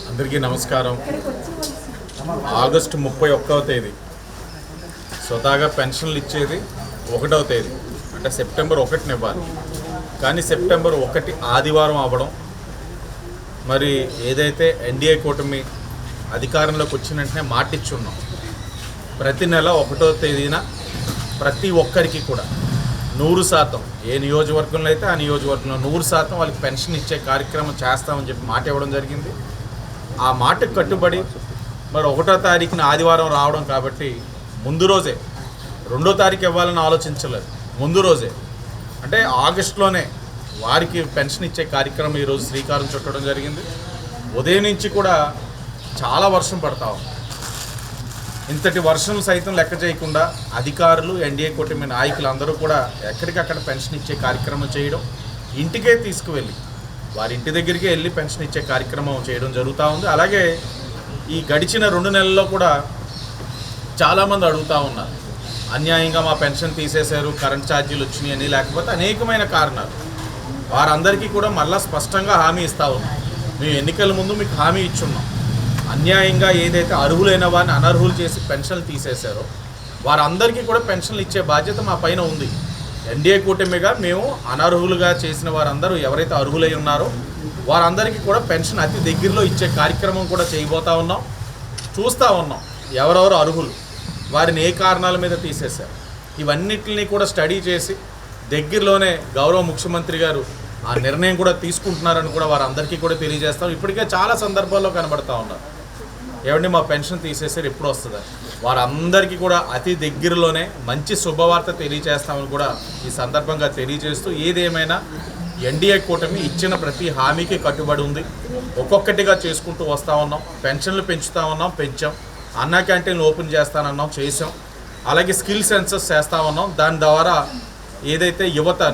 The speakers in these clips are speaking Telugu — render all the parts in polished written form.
అందరికీ నమస్కారం. ఆగస్టు 31వ తేదీ స్వతహాగా పెన్షన్లు ఇచ్చేది 1వ తేదీ, అంటే సెప్టెంబర్ 1న ఇవ్వాలి. కానీ సెప్టెంబర్ 1 ఆదివారం అవ్వడం, మరి ఏదైతే ఎన్డీఏ కూటమి అధికారంలోకి వచ్చిన వెంటనే మాటిచ్చున్నాం, ప్రతి నెల 1వ తేదీన ప్రతి ఒక్కరికి కూడా 100%, ఏ నియోజకవర్గంలో అయితే ఆ నియోజకవర్గంలో 100% వాళ్ళకి పెన్షన్ ఇచ్చే కార్యక్రమం చేస్తామని చెప్పి మాట ఇవ్వడం జరిగింది. ఆ మాటకు కట్టుబడి మరి 1వ తారీఖున ఆదివారం రావడం కాబట్టి ముందు రోజే 2వ తారీఖు ఇవ్వాలని ఆలోచించలేదు. ముందు రోజే అంటే ఆగస్టులోనే వారికి పెన్షన్ ఇచ్చే కార్యక్రమం ఈరోజు శ్రీకారం చుట్టడం జరిగింది. ఉదయం నుంచి కూడా చాలా వర్షం పడతా ఉంది. ఇంతటి వర్షం సైతం లెక్క చేయకుండా అధికారులు, ఎన్డీఏ కూటమి నాయకులు అందరూ కూడా ఎక్కడికక్కడ పెన్షన్ ఇచ్చే కార్యక్రమం చేయడం, ఇంటికే తీసుకువెళ్ళి వారి ఇంటి దగ్గరికి వెళ్ళి పెన్షన్ ఇచ్చే కార్యక్రమం చేయడం జరుగుతూ ఉంది. అలాగే ఈ గడిచిన 2 నెలల్లో కూడా చాలామంది అడుగుతూ ఉన్నారు, అన్యాయంగా మా పెన్షన్ తీసేశారు, కరెంట్ ఛార్జీలు వచ్చినాయని, లేకపోతే అనేకమైన కారణాలు. వారందరికీ కూడా మళ్ళా స్పష్టంగా హామీ ఇస్తూ ఉన్నాం. మేము ఎన్నికల ముందు మీకు హామీ ఇచ్చున్నాం, అన్యాయంగా ఏదైతే అర్హులైన వారిని అనర్హులు చేసి పెన్షన్లు తీసేశారో వారందరికీ కూడా పెన్షన్లు ఇచ్చే బాధ్యత మా పైన ఉంది. ఎన్డీఏ కూటమిగా మేము అనర్హులుగా చేసిన వారందరూ ఎవరైతే అర్హులై ఉన్నారో వారందరికీ కూడా పెన్షన్ అతి దగ్గరలో ఇచ్చే కార్యక్రమం కూడా చేయబోతా ఉన్నాం. చూస్తూ ఉన్నాం ఎవరెవరు అర్హులు, వారిని ఏ కారణాల మీద తీసేశారు, ఇవన్నిటిని కూడా స్టడీ చేసి దగ్గరలోనే గౌరవ ముఖ్యమంత్రి గారు ఆ నిర్ణయం కూడా తీసుకుంటున్నారని కూడా వారందరికీ కూడా తెలియజేస్తాం. ఇప్పటికే చాలా సందర్భాల్లో కనబడతా ఉన్నారు, ఏమండి మా పెన్షన్ తీసేసారు ఎప్పుడు వస్తుందా, వారందరికీ కూడా అతి దగ్గరలోనే మంచి శుభవార్త తెలియజేస్తామని కూడా ఈ సందర్భంగా తెలియజేస్తూ, ఏదేమైనా ఎన్డీఏ కూటమి ఇచ్చిన ప్రతి హామీకి కట్టుబడి ఉంది. ఒక్కొక్కటిగా చేసుకుంటూ వస్తూ ఉన్నాం. పెన్షన్లు పెంచుతూ ఉన్నాం, పెంచాం. అన్నా క్యాంటీన్లు ఓపెన్ చేస్తానన్నాం, చేసాం. అలాగే స్కిల్ సెన్సస్ చేస్తూ ఉన్నాం. దాని ద్వారా ఏదైతే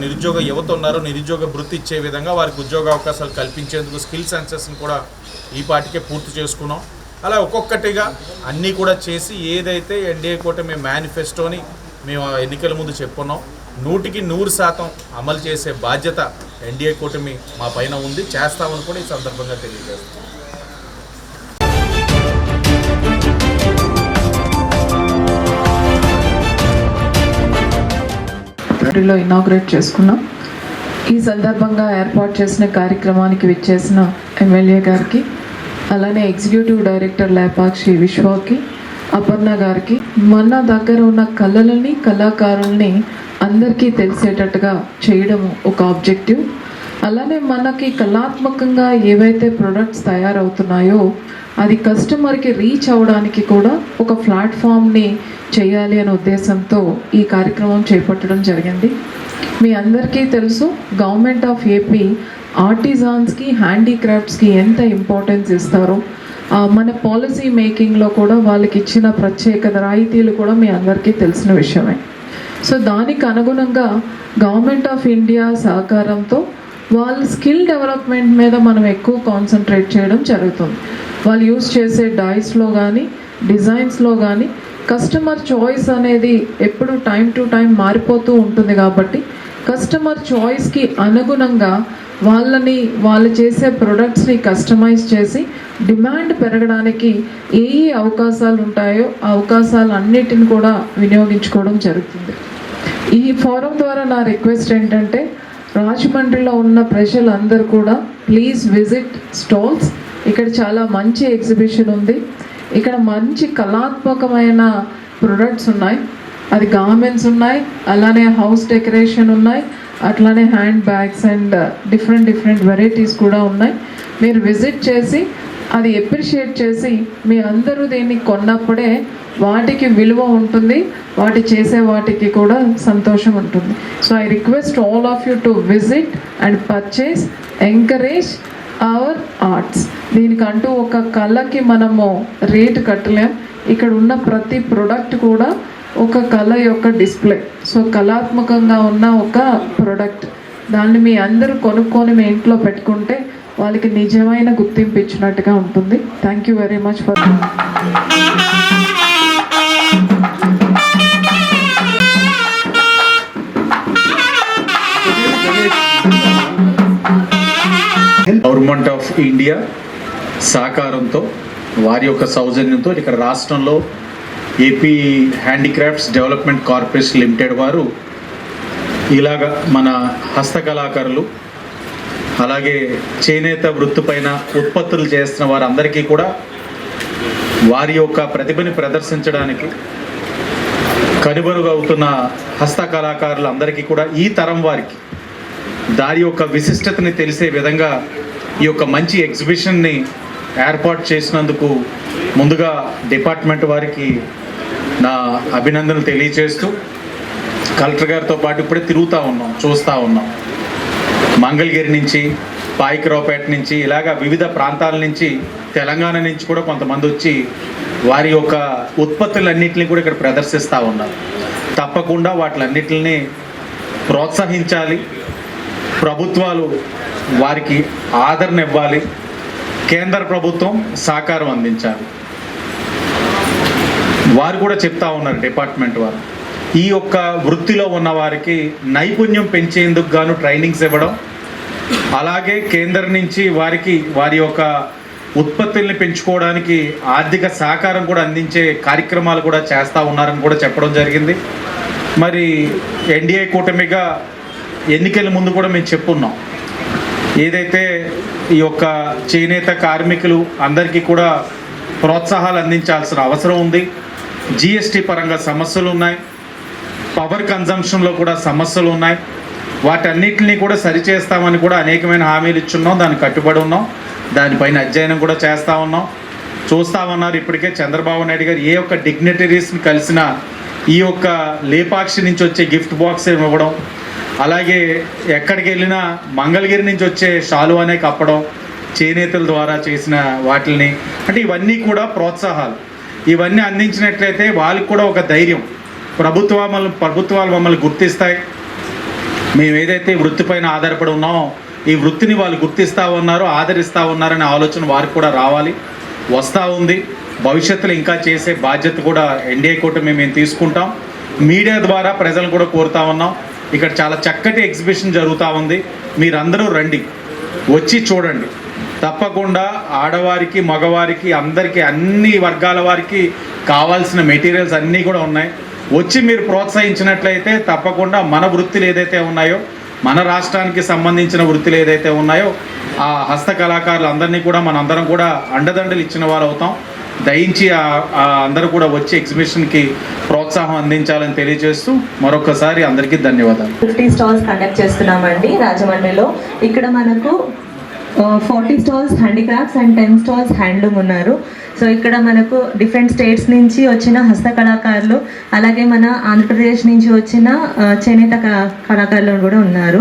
నిరుద్యోగ యువత ఉన్నారో నిరుద్యోగ వృత్తి ఇచ్చే విధంగా వారికి ఉద్యోగ అవకాశాలు కల్పించేందుకు స్కిల్ సెన్సస్ని కూడా ఈ పాటికే పూర్తి చేసుకున్నాం. అలా ఒక్కొక్కటిగా అన్నీ కూడా చేసి ఏదైతే ఎన్డీఏ కూటమి మేనిఫెస్టోని మేము ఎన్నికల ముందు చెప్పుకున్నాం 100కి 100% అమలు చేసే బాధ్యత ఎన్డీఏ కూటమి మా పైన ఉంది, చేస్తామని కూడా ఈ సందర్భంగా తెలియజేస్తాం. ఇనాగ్రేట్ చేసుకున్నాం. ఈ సందర్భంగా ఏర్పాటు చేసిన కార్యక్రమానికి విచ్చేసిన ఎమ్మెల్యే గారికి, అలానే ఎగ్జిక్యూటివ్ డైరెక్టర్ లేపాక్షి విశ్వాకి, అపర్ణ గారికి, మన దగ్గర ఉన్న కళలని, కళాకారుల్ని అందరికీ తెలిసేటట్టుగా చేయడం ఒక ఆబ్జెక్టివ్. అలానే మనకి కళాత్మకంగా ఏవైతే ప్రొడక్ట్స్ తయారవుతున్నాయో అది కస్టమర్కి రీచ్ అవ్వడానికి కూడా ఒక ప్లాట్ఫామ్ని చేయాలి అనే ఉద్దేశంతో ఈ కార్యక్రమం చేపట్టడం జరిగింది. మీ అందరికీ తెలుసు, గవర్నమెంట్ ఆఫ్ ఏపీ ఆర్టిజాన్స్కి, హ్యాండీక్రాఫ్ట్స్కి ఎంత ఇంపార్టెన్స్ ఇస్తారో. మన పాలసీ మేకింగ్లో కూడా వాళ్ళకి ఇచ్చిన ప్రత్యేక రాయితీలు కూడా మీ అందరికీ తెలిసిన విషయమే. సో దానికి అనుగుణంగా గవర్నమెంట్ ఆఫ్ ఇండియా సహకారంతో వాళ్ళ స్కిల్ డెవలప్మెంట్ మీద మనం ఎక్కువ కాన్సన్ట్రేట్ చేయడం జరుగుతుంది. వాళ్ళు యూజ్ చేసే డైస్లో కానీ, డిజైన్స్లో కానీ కస్టమర్ చాయిస్ అనేది ఎప్పుడు టైం టు టైం మారిపోతూ ఉంటుంది. కాబట్టి కస్టమర్ చాయిస్కి అనుగుణంగా వాళ్ళు చేసే ప్రొడక్ట్స్ని కస్టమైజ్ చేసి డిమాండ్ పెరగడానికి ఏ అవకాశాలు ఉంటాయో ఆ అవకాశాలు అన్నిటిని కూడా వినియోగించుకోవడం జరుగుతుంది. ఈ ఫోరం ద్వారా నా రిక్వెస్ట్ ఏంటంటే, రాజమండ్రిలో ఉన్న ప్రజలందరూ కూడా ప్లీజ్ విజిట్ స్టాల్స్. ఇక్కడ చాలా మంచి ఎగ్జిబిషన్ ఉంది. ఇక్కడ మంచి కళాత్మకమైన ప్రొడక్ట్స్ ఉన్నాయి. అది గార్మెంట్స్ ఉన్నాయి, అలానే హౌస్ డెకరేషన్ ఉన్నాయి, అట్లానే hand bags and different varieties కూడా ఉన్నాయి. మీరు విజిట్ చేసి అది ఎప్రిషియేట్ చేసి మీ అందరూ దీన్ని కొన్నప్పుడే వాటికి విలువ ఉంటుంది, చేసే వాటికి కూడా సంతోషం ఉంటుంది. So I request all of you to visit and purchase, encourage our arts. దీనికంటూ ఒక కళకి మనము రేటు కట్టలేం. ఇక్కడ ఉన్న ప్రతి ప్రోడక్ట్ కూడా ఒక కళ యొక్క డిస్ప్లే. సో కళాత్మకంగా ఉన్న ఒక ప్రోడక్ట్, దాన్ని మీ అందరూ కొనుక్కొని మీ ఇంట్లో పెట్టుకుంటే వాళ్ళకి నిజమైన గుర్తింపు ఇచ్చినట్టుగా ఉంటుంది. Thank you very much for government government of India సహకారంతో, వారి యొక్క సౌజన్యంతో ఇక్కడ రాష్ట్రంలో AP handicrafts development corporation limited వారు ఇలాగ మన హస్తకళాకారులు అలాగే చేనేత వృత్తి పైన ఉత్పత్తులు చేస్తున్న వారందరికీ కూడా వారి యొక్క ప్రతిభని ప్రదర్శించడానికి కనుమరుగవుతున్న హస్తకళాకారులందరికీ కూడా ఈ తరం వారికి దాని యొక్క విశిష్టతని తెలిసే విధంగా ఈ యొక్క మంచి ఎగ్జిబిషన్ని ఏర్పాటు చేసినందుకు ముందుగా డిపార్ట్మెంట్ వారికి నా అభినందనలు తెలియజేస్తూ, కలెక్టర్ గారితో పాటు ఇప్పుడే తిరుగుతూ ఉన్నాం, చూస్తూ ఉన్నాం. మంగళగిరి నుంచి, పాయికరావుపేట నుంచి, ఇలాగా వివిధ ప్రాంతాల నుంచి, తెలంగాణ నుంచి కూడా కొంతమంది వచ్చి వారి యొక్క ఉత్పత్తులన్నింటినీ కూడా ఇక్కడ ప్రదర్శిస్తూ ఉన్నారు. తప్పకుండా వాటిలన్నింటినీ ప్రోత్సహించాలి, ప్రభుత్వాలు వారికి ఆదరణ ఇవ్వాలి, కేంద్ర ప్రభుత్వం సహకారం అందించాలి. వారు కూడా చెప్తా ఉన్నారు డిపార్ట్మెంట్ వారు, ఈ యొక్క వృత్తిలో ఉన్న వారికి నైపుణ్యం పెంచేందుకు గాను ట్రైనింగ్స్ ఇవ్వడం, అలాగే కేంద్రం నుంచి వారికి వారి యొక్క ఉత్పత్తుల్ని పెంచుకోవడానికి ఆర్థిక సహకారం కూడా అందించే కార్యక్రమాలు కూడా చేస్తూ ఉన్నారని కూడా చెప్పడం జరిగింది. మరి ఎన్డీఏ కూటమిగా ఎన్నికల ముందు కూడా మేము చెప్పున్నాం, ఏదైతే ఈ యొక్క చేనేత కార్మికులు అందరికీ కూడా ప్రోత్సాహాలు అందించాల్సిన అవసరం ఉంది. జిఎస్టీ పరంగా సమస్యలు ఉన్నాయి, పవర్ కన్జంప్షన్లో కూడా సమస్యలు ఉన్నాయి. వాటన్నిటిని కూడా సరిచేస్తామని కూడా అనేకమైన హామీలు ఇచ్చున్నాం, దానికి కట్టుబడి ఉన్నాం. దానిపైన అధ్యయనం కూడా చేస్తూ ఉన్నాం. చూస్తామన్నారు ఇప్పటికే చంద్రబాబు నాయుడు గారు ఏ ఒక్క డిగ్నిటరీస్ని కలిసినా ఈ యొక్క లేపాక్షి నుంచి వచ్చే గిఫ్ట్ బాక్స్ ఇవ్వడం, అలాగే ఎక్కడికి వెళ్ళినా మంగళగిరి నుంచి వచ్చే శాలువానే కప్పడం, చేనేతల ద్వారా చేసిన వాటిని, అంటే ఇవన్నీ కూడా ప్రోత్సాహాలు. ఇవన్నీ అందించినట్లయితే వాళ్ళకి కూడా ఒక ధైర్యం, ప్రభుత్వాలు మమ్మల్ని గుర్తిస్తాయి, మేము ఏదైతే వృత్తిపైన ఆధారపడి ఉన్నామో ఈ వృత్తిని వాళ్ళు గుర్తిస్తూ ఉన్నారు, ఆదరిస్తూ ఉన్నారనే ఆలోచన వారికి కూడా రావాలి, వస్తూ ఉంది. భవిష్యత్తులో ఇంకా చేసే బాధ్యత కూడా ఎన్డీఏ కూటమి మేము తీసుకుంటాం. మీడియా ద్వారా ప్రజలు కూడా కోరుతా ఉన్నాం, ఇక్కడ చాలా చక్కటి ఎగ్జిబిషన్ జరుగుతూ ఉంది, మీరందరూ రండి, వచ్చి చూడండి. తప్పకుండా ఆడవారికి, మగవారికి, అందరికీ, అన్ని వర్గాల వారికి కావాల్సిన మెటీరియల్స్ అన్నీ కూడా ఉన్నాయి. వచ్చి మీరు ప్రోత్సహించినట్లయితే తప్పకుండా మన వృత్తులు ఏదైతే ఉన్నాయో, మన రాష్ట్రానికి సంబంధించిన వృత్తులు ఏదైతే ఉన్నాయో ఆ హస్తకళాకారులు అందరినీ కూడా మనందరం కూడా అండదండలు ఇచ్చిన వారు అవుతాం. దయించి అందరూ కూడా వచ్చి ఎగ్జిబిషన్కి ప్రోత్సాహం అందించాలని తెలియజేస్తూ మరొకసారి అందరికీ ధన్యవాదాలు. 50 స్టాల్స్ కండక్ట్ చేస్తున్నామండి రాజమండ్రిలో. ఇక్కడ మనకు 40 stalls handicrafts and 10 stalls handloom ఉన్నారు. సో ఇక్కడ మనకు డిఫరెంట్ స్టేట్స్ నుంచి వచ్చిన హస్తకళాకారులు, అలాగే మన ఆంధ్రప్రదేశ్ నుంచి వచ్చిన చేనేత కళాకారులు కూడా ఉన్నారు.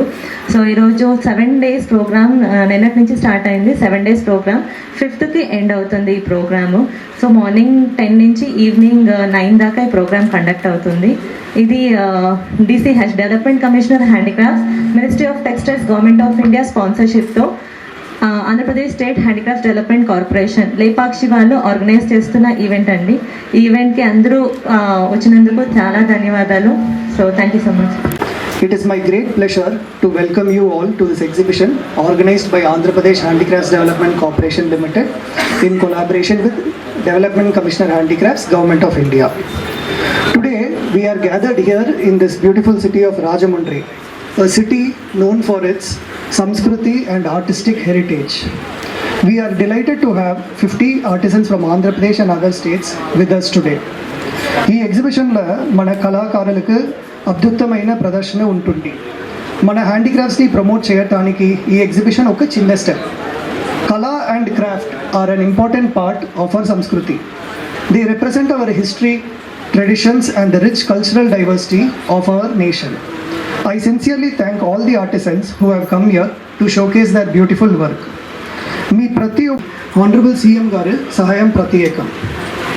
సో ఈరోజు 7 days ప్రోగ్రామ్ నిన్నటి నుంచి స్టార్ట్ అయింది. 7 days ప్రోగ్రామ్ 5th ఎండ్ అవుతుంది ఈ ప్రోగ్రాము. సో మార్నింగ్ 10 నుంచి ఈవినింగ్ 9 దాకా ఈ ప్రోగ్రామ్ కండక్ట్ అవుతుంది. ఇది DCH development commissioner handicrafts, ministry of textiles, government of India స్పాన్సర్షిప్తో Andhra Pradesh state handicraft development corporation Lepakshi వాళ్ళు ఆర్గనైజ్ చేస్తున్న ఈవెంట్ అండి. ఈ ఈవెంట్కి అందరూ వచ్చినందుకు చాలా ధన్యవాదాలు. So thank you so much. It is my great pleasure to welcome you all to this exhibition organized by Andhra Pradesh Handicrafts Development Corporation Limited in collaboration with Development Commissioner Handicrafts, Government of India. Today we are gathered here in this beautiful city of Rajamundry, a city known for its Samskriti and artistic heritage. We are delighted to have 50 artisans from Andhra Pradesh and other states with us today. ఈ ఎగ్జిబిషన్లో మన కళాకారులకు అద్భుతమైన ప్రదర్శన ఉంటుంది. మన హ్యాండిక్రాఫ్ట్స్ని ప్రమోట్ చేయడానికి ఈ ఎగ్జిబిషన్ ఒక చిన్న స్టెప్. కళా and craft are an important part of our సంస్కృతి. They represent our history, traditions and the rich cultural diversity of our nation. I sincerely thank all the artisans who have come here to showcase their beautiful work. మీ ప్రతి Honorable CM గారు సహాయం ప్రత్యేకం.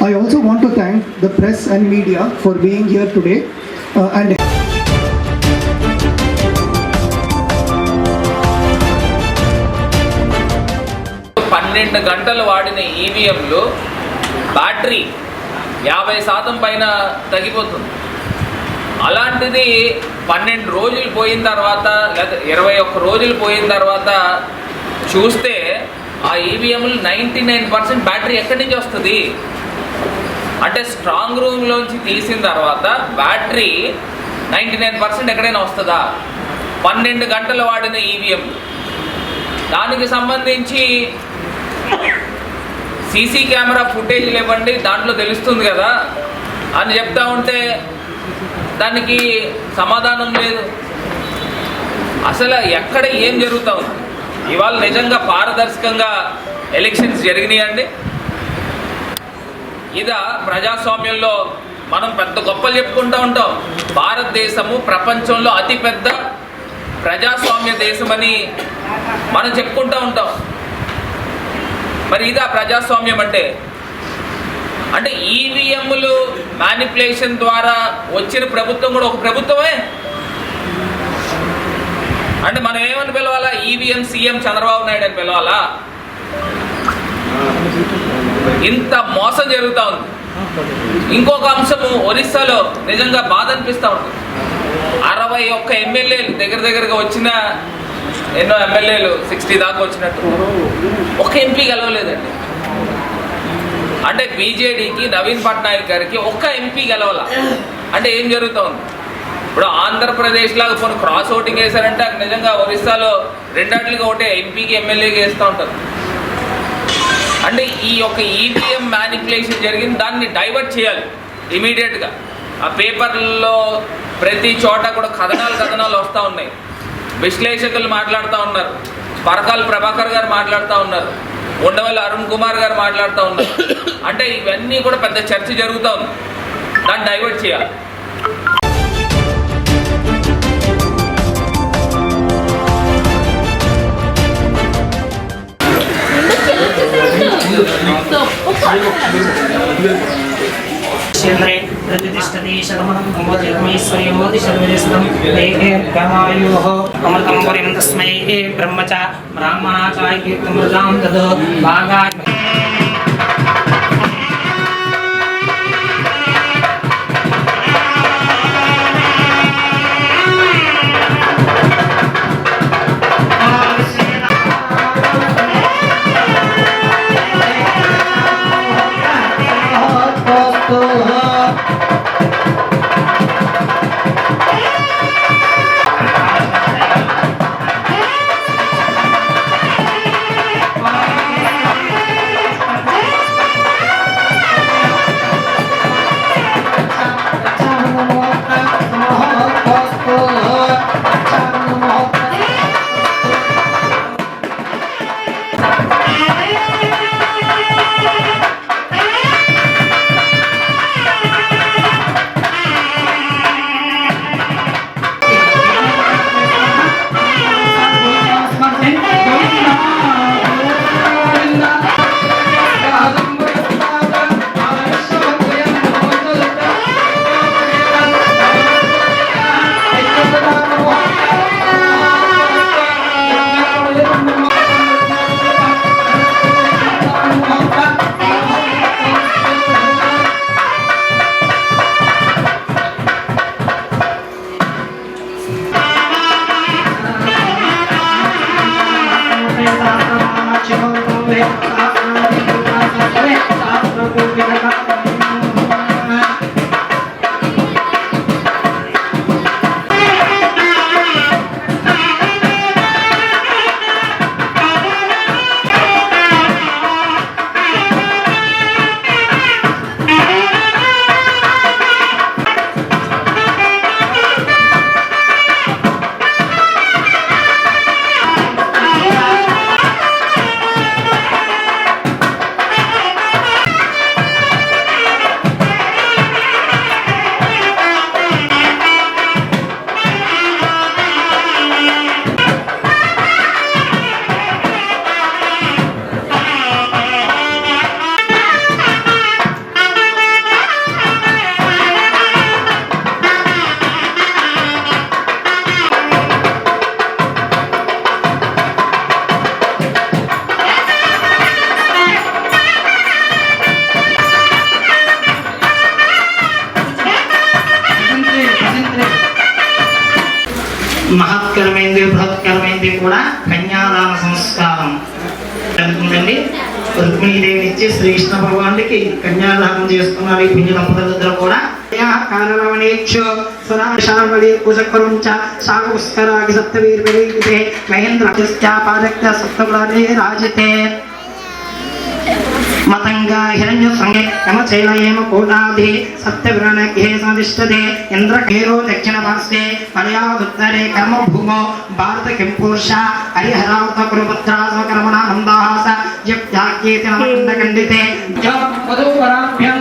I also want to thank the press and media for being here today and 12 గంటలు వాడిన ఈవీఎంలు బ్యాటరీ 50% పైన తగ్గిపోతుంది. అలాంటిది 12 రోజులు పోయిన తర్వాత లేదా 21 రోజులు పోయిన తర్వాత చూస్తే ఆ ఈవీఎంలు 99% బ్యాటరీ ఎక్కడి నుంచి వస్తుంది అంటే స్ట్రాంగ్ రూమ్లోంచి తీసిన తర్వాత బ్యాటరీ 99% ఎక్కడైనా వస్తుందా? 12 గంటలు వాడిన ఈవీఎం, దానికి సంబంధించి సీసీ కెమెరా ఫుటేజ్లు ఇవ్వండి దాంట్లో తెలుస్తుంది కదా అని చెప్తా ఉంటే దానికి సమాధానం లేదు. అసలు ఎక్కడ ఏం జరుగుతూ ఉంది? ఇవాళ నిజంగా పారదర్శకంగా ఎలక్షన్స్ జరిగినాయండి? ఇదా ప్రజాస్వామ్యంలో మనం పెద్ద గొప్పలు చెప్పుకుంటూ ఉంటాం. భారతదేశము ప్రపంచంలో అతిపెద్ద ప్రజాస్వామ్య దేశమని మనం చెప్పుకుంటూ ఉంటాం. మరి ఇదా ప్రజాస్వామ్యం అంటే? అంటే ఈవీఎంలు మ్యానిపులేషన్ ద్వారా వచ్చిన ప్రభుత్వం కూడా ఒక ప్రభుత్వమే. అంటే మనం ఏమని పిలవాలా? ఈవీఎం సీఎం చంద్రబాబు నాయుడు అని పిలవాలా? ఇంత మోసం జరుగుతూ ఉంది. ఇంకొక అంశము ఒరిస్సాలో నిజంగా బాధ అనిపిస్తూ ఉంటుంది. 61 ఎమ్మెల్యేలు దగ్గరగా వచ్చిన ఎన్నో ఎమ్మెల్యేలు 60 దాకా వచ్చినట్టు ఒక ఎంపీ గెలవలేదండి. అంటే బీజేడీకి నవీన్ పట్నాయక్ గారికి ఒక్క ఎంపీ గెలవాల అంటే ఏం జరుగుతూ ఉంది? ఇప్పుడు ఆంధ్రప్రదేశ్ లాగా కొన్ని క్రాస్ ఓటింగ్ వేశారంటే నిజంగా ఒరిస్సాలో 2 ఒకటే ఎంపీకి ఎమ్మెల్యేకి వేస్తూ ఉంటారు. అంటే ఈ యొక్క ఈవీఎం మ్యానిపులేషన్ జరిగింది, దాన్ని డైవర్ట్ చేయాలి ఇమీడియట్గా. ఆ పేపర్లలో ప్రతి చోట కూడా కథనాలు వస్తూ ఉన్నాయి. విశ్లేషకులు మాట్లాడుతూ ఉన్నారు, పరకాల ప్రభాకర్ గారు మాట్లాడుతూ ఉన్నారు, ఉండవల్లి అరుణ్ కుమార్ గారు మాట్లాడుతూ ఉన్నారు. అంటే ఇవన్నీ కూడా పెద్ద చర్చ జరుగుతూ ఉంది, దాన్ని డైవర్ట్ చేయాలి. चंद्रे प्रतिष्ठति शतमनं कमोदिर्मैश्वर्योदि सर्वजस्तं देहे गमायुः अमृतं पुरीं तस्मै ब्रह्म च ब्राह्मणा च कीर्तिमृतां तद् भागाय महत्करమైంది బృహత్కరమైంది కూడా కన్యాదాన సంస్కారం. జరుగుతుందండి. రుక్మిణీదేవి ఇచ్చి శ్రీకృష్ణ భగవానుడికి కన్యాదానం చేస్తున్నారు ఈ పుణ్య దంపతులిద్దరూ కూడా. కారణవనేక్షు సురాశామలి కుశకరుంచ సాగపుష్కరాగి సప్తవీర్విలీతే మహేంద్రస్యాపాదక్త సప్తగుణానే రాజితే मतंगा हिरण्य संगे यमचैलयेम कोटाधि सप्तविरणग्हे सदिष्टते इंद्रकेरो दक्षिणपार्श्वे मलयादुत्तरे कर्मभूमो भारत किंपुरुषा हरिहरावत कुरुपुत्रासवकर्मणा नन्दाहास यप्याख्येति नमकण्डकण्डिते वधूवराभ्यां